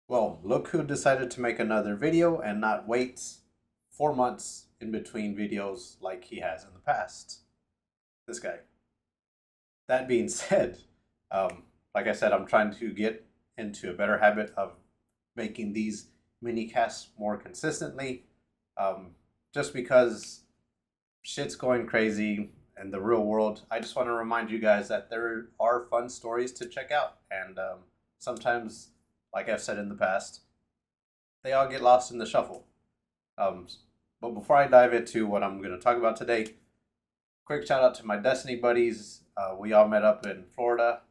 Well, look who decided to make another video and not wait 4 months in between videos like he has in the past. This guy. That being said, like I said, I'm trying to get into a better habit of making these mini casts more consistently. Just because shit's going crazy in the real world, I just want to remind you guys that there are fun stories to check out. And sometimes, like I've said in the past, they all get lost in the shuffle. Um, but before I dive into what I'm going to talk about today, quick shout out to my Destiny buddies. We all met up in Florida.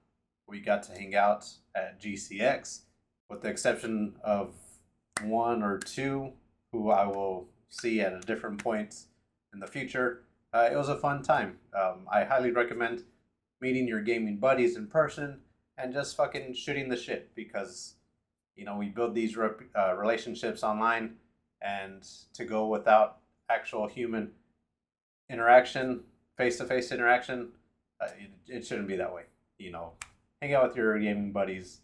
We got to hang out at GCX, with the exception of one or two who I will see at a different point in the future. It was a fun time. I highly recommend meeting your gaming buddies in person and just fucking shooting the shit because, we build these relationships online, and to go without actual human interaction, face to face interaction, it shouldn't be that way. Hang out with your gaming buddies.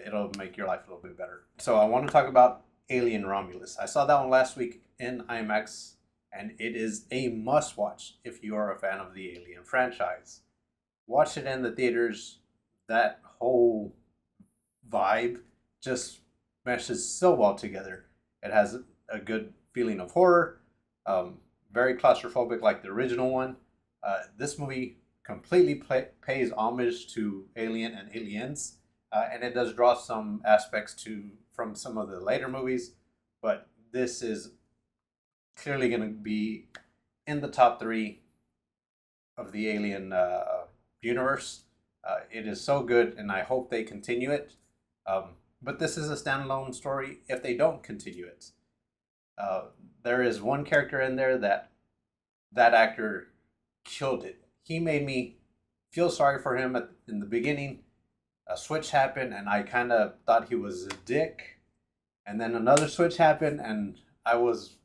It'll make your life a little bit better. So I want to talk about Alien Romulus. I saw that one last week in IMAX, and it is a must watch if you are a fan of the Alien franchise. Watch it in the theaters. That whole vibe just meshes so well together. It has a good feeling of horror, very claustrophobic like the original one. This movie completely pays homage to Alien and Aliens, and it does draw some aspects from some of the later movies, but this is clearly going to be in the top three of the Alien universe. It is so good, and I hope they continue it. But this is a standalone story if they don't continue it. There is one character in there that actor killed it. He made me feel sorry for him in the beginning. A switch happened, and I kind of thought he was a dick. And then another switch happened, and I was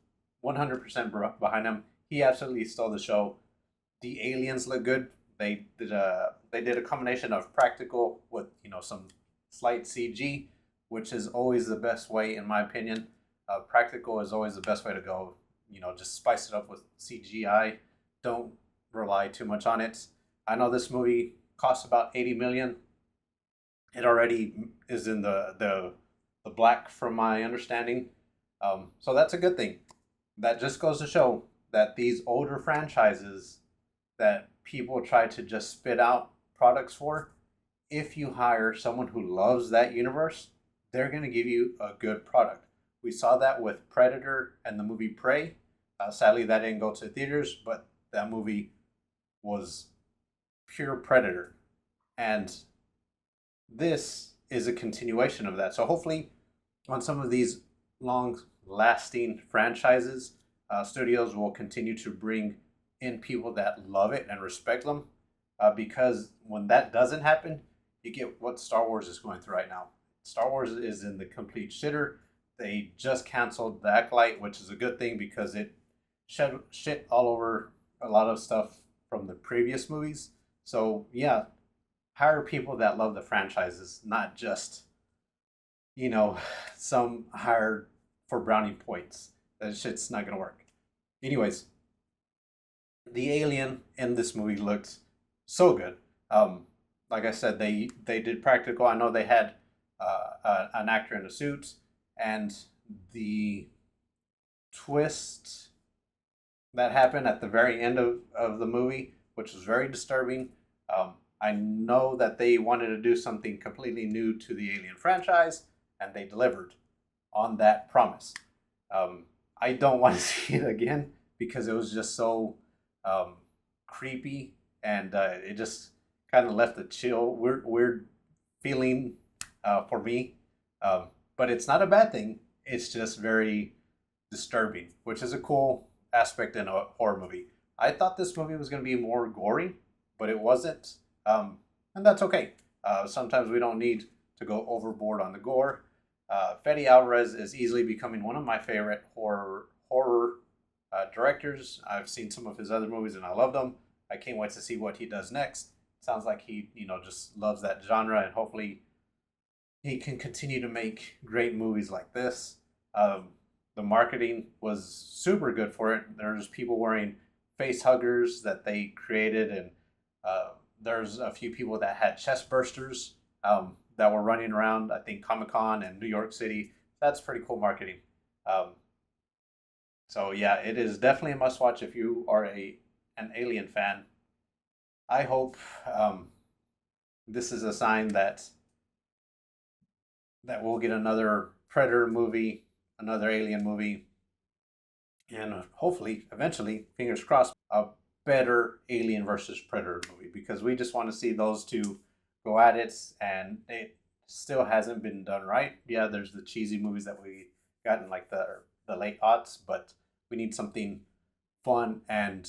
100% behind him. He absolutely stole the show. The aliens look good. They did a combination of practical with some slight CG, which is always the best way in my opinion. Practical is always the best way to go. Just spice it up with CGI. Don't rely too much on it. I know this movie costs about 80 million. It already is in the black from my understanding. So that's a good thing. That just goes to show that these older franchises that people try to just spit out products for, if you hire someone who loves that universe, they're going to give you a good product. We saw that with Predator and the movie Prey. Sadly, that didn't go to theaters, but that movie was pure Predator. And this is a continuation of that. So hopefully, on some of these long-lasting franchises, studios will continue to bring in people that love it and respect them. Because when that doesn't happen, you get what Star Wars is going through right now. Star Wars is in the complete shitter. They just canceled The Acolyte, which is a good thing because it shed shit all over a lot of stuff from the previous movies. So yeah, hire people that love the franchises, not just some hired for brownie points. That shit's not gonna work. Anyways, the alien in this movie looked so good. Like I said, they did practical. I know they had an actor in a suit, and the twist that happened at the very end of the movie, which was very disturbing. I know that they wanted to do something completely new to the Alien franchise, and they delivered on that promise. I don't want to see it again because it was just so creepy, and it just kind of left a weird feeling for me. But it's not a bad thing. It's just very disturbing, which is a cool aspect in a horror movie. I thought this movie was going to be more gory, but it wasn't. And that's okay. Sometimes we don't need to go overboard on the gore. Fede Alvarez is easily becoming one of my favorite horror directors. I've seen some of his other movies and I love them. I can't wait to see what he does next. Sounds like he, just loves that genre, and hopefully, he can continue to make great movies like this. Um, the marketing was super good for it. There's people wearing face huggers that they created, and uh, there's a few people that had chest bursters that were running around, I think, Comic Con and New York City. That's pretty cool marketing. Um, so yeah, it is definitely a must watch if you are an Alien fan. I hope this is a sign that we'll get another Predator movie, another Alien movie, and hopefully, eventually, fingers crossed, a better Alien versus Predator movie, because we just want to see those two go at it, and it still hasn't been done right. Yeah, there's the cheesy movies that we got in like the late aughts, but we need something fun and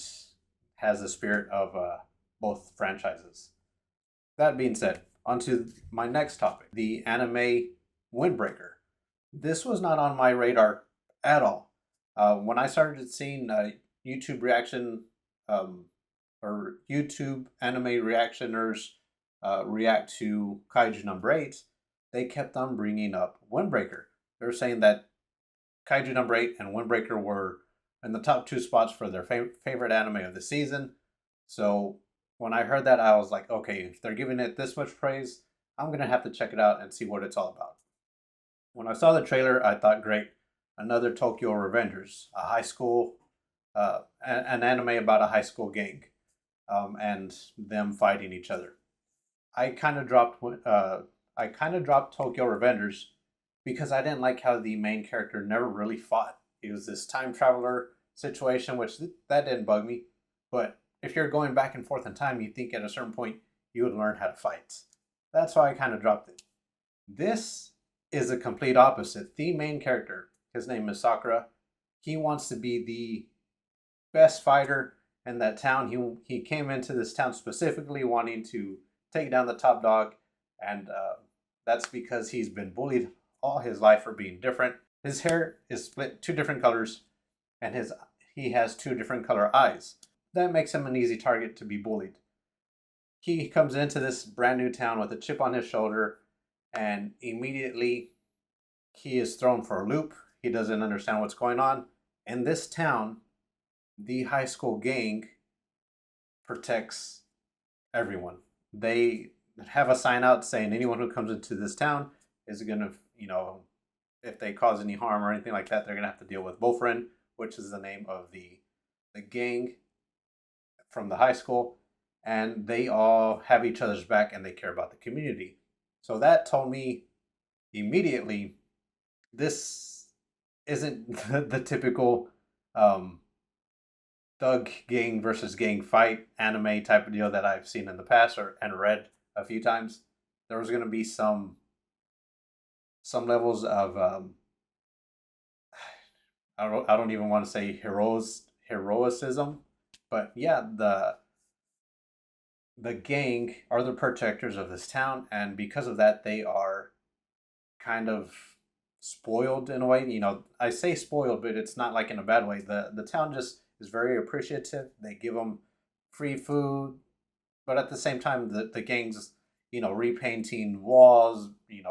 has the spirit of both franchises. That being said, on to my next topic, the anime Windbreaker. This was not on my radar at all. When I started seeing YouTube reaction um, or YouTube anime reactioners react to Kaiju number 8, they kept on bringing up Windbreaker. They're saying that Kaiju number 8 and Windbreaker were in the top two spots for their favorite anime of the season. So when I heard that, I was like, okay, if they're giving it this much praise, I'm going to have to check it out and see what it's all about. When I saw the trailer, I thought, great, another Tokyo Revengers, a high school, an anime about a high school gang and them fighting each other. I kind of dropped, Tokyo Revengers because I didn't like how the main character never really fought. He was this time traveler situation, which that didn't bug me. But if you're going back and forth in time, you think at a certain point you would learn how to fight. That's why I kind of dropped it. This is a complete opposite. The main character, his name is Sakura, he wants to be the best fighter in that town. He came into this town specifically wanting to take down the top dog, and that's because he's been bullied all his life for being different. His hair is split two different colors, and he has two different color eyes. That makes him an easy target to be bullied. He comes into this brand new town with a chip on his shoulder, and immediately he is thrown for a loop. He doesn't understand what's going on. In this town, the high school gang protects everyone. They have a sign out saying anyone who comes into this town is going to, if they cause any harm or anything like that, they're going to have to deal with Wolfren, which is the name of the gang from the high school. And they all have each other's back and they care about the community. So that told me immediately this isn't the typical thug gang versus gang fight anime type of deal that I've seen in the past and read a few times. There was going to be some levels of I don't even want to say heroicism, but yeah, the gang are the protectors of this town, and because of that, they are kind of spoiled in a way. I say spoiled, but it's not like in a bad way. The town just is very appreciative. They give them free food, but at the same time, the gang's repainting walls,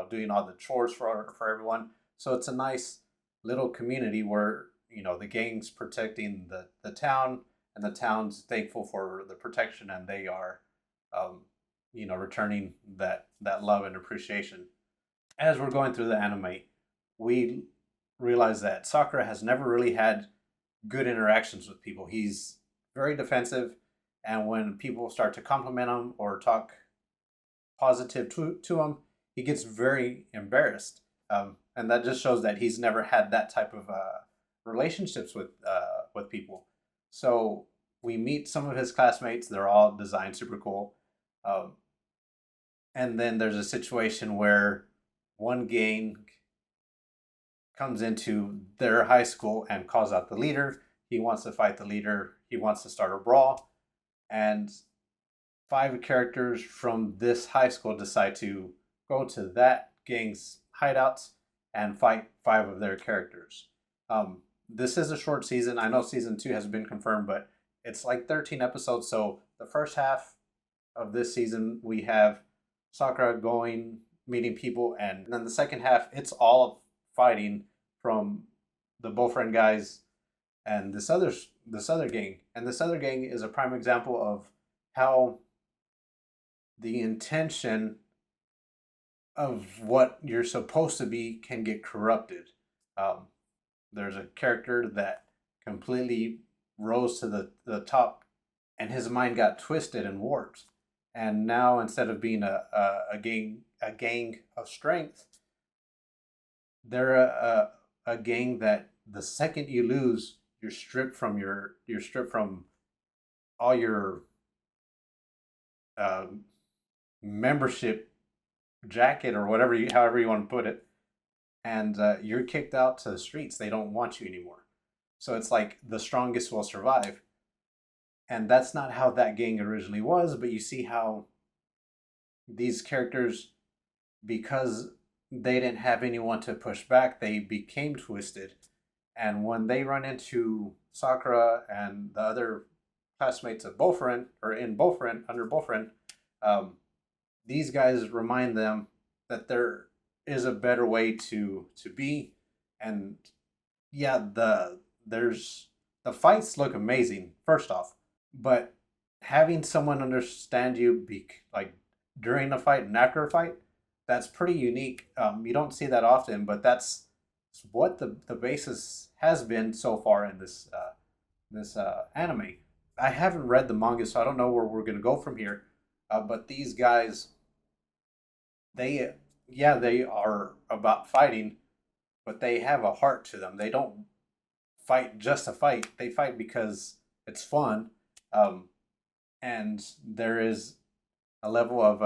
doing all the chores for everyone. So it's a nice little community where the gang's protecting the town, and the town's thankful for the protection, and they are returning that love and appreciation. As we're going through the anime, we realize that Sakura has never really had good interactions with people. He's very defensive, and when people start to compliment him or talk positive to him, he gets very embarrassed, and that just shows that he's never had that type of relationships with people. So we meet some of his classmates. They're all designed super cool, and then there's a situation where one gang comes into their high school and calls out the leader. He wants to fight the leader. He wants to start a brawl, and 5 characters from this high school decide to go to that gang's hideouts and fight 5 of their characters. This is a short season. I know season 2 has been confirmed, but it's like 13 episodes. So the first half of this season, we have Sakura going meeting people, and then the second half, it's all fighting from the boyfriend guys and this other gang. And this other gang is a prime example of how the intention of what you're supposed to be can get corrupted. Um, there's a character that completely rose to the top, and his mind got twisted and warped. And now, instead of being a gang of strength, they're a gang that the second you lose, you're stripped from all your uh, membership jacket or whatever however you want to put it, and you're kicked out to the streets. They don't want you anymore. So it's like the strongest will survive, and that's not how that gang originally was. But you see how these characters, because they didn't have anyone to push back, they became twisted. And when they run into Sakura and the other classmates of Bofren, or in Bofren, under Bofren, um, these guys remind them that there is a better way to be. And yeah, the fights look amazing first off, but having someone understand you like during a fight and after a fight, that's pretty unique. You don't see that often, but that's what the basis has been so far in this anime. I haven't read the manga, so I don't know where we're gonna go from here. But these guys, they yeah, they are about fighting, but they have a heart to them. They don't fight just to fight. They fight because it's fun, um, and there is a level of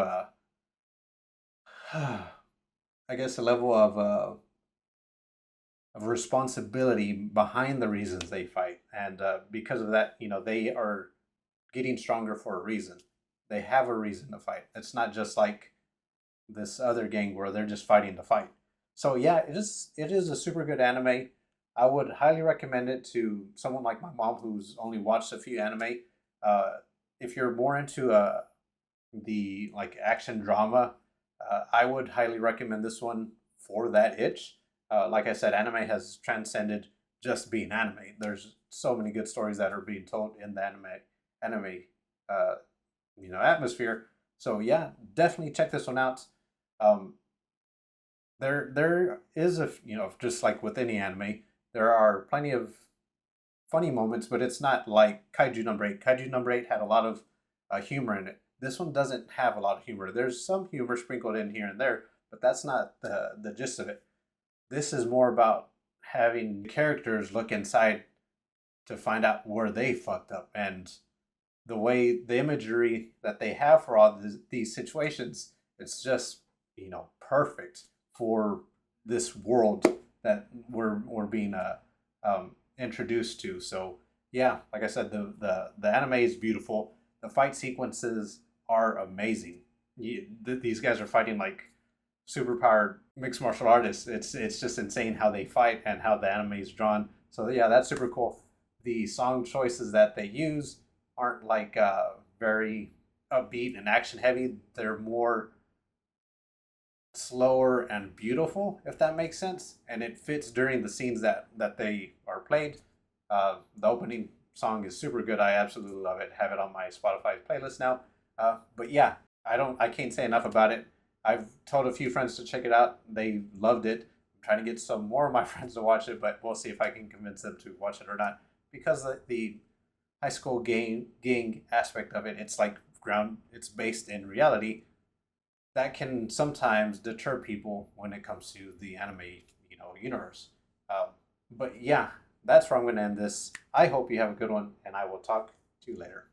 I guess a level of responsibility behind the reasons they fight, and because of that, they are getting stronger for a reason. They have a reason to fight. It's not just like this other gang where they're just fighting to fight. So yeah, it is a super good anime. I would highly recommend it to someone like my mom who's only watched a few anime. Uh, if you're more into the like action drama, I would highly recommend this one for that itch. Like I said, anime has transcended just being anime. There's so many good stories that are being told in the anime uh, atmosphere. So yeah, definitely check this one out. Um, there is just like with any anime, there are plenty of funny moments, but it's not like Kaiju Number Eight. Kaiju Number Eight had a lot of humor in it. This one doesn't have a lot of humor. There's some humor sprinkled in here and there, but that's not the gist of it. This is more about having characters look inside to find out where they fucked up, and the imagery that they have for all these situations, it's just perfect for this world that we're being introduced to. So yeah, like I said, the anime is beautiful. The fight sequences are amazing. These guys are fighting like superpowered mixed martial artists. It's just insane how they fight and how the anime is drawn. So yeah, that's super cool. The song choices that they use aren't like very upbeat and action heavy. They're more slower and beautiful, if that makes sense, and it fits during the scenes that they are played. The opening song is super good. I absolutely love it. Have it on my Spotify playlist now. But yeah, I can't say enough about it. I've told a few friends to check it out. They loved it. I'm trying to get some more of my friends to watch it, but we'll see if I can convince them to watch it or not. Because the high school gang aspect of it, it's based in reality. That can sometimes deter people when it comes to the anime, universe. But yeah, that's where I'm going to end this. I hope you have a good one, and I will talk to you later.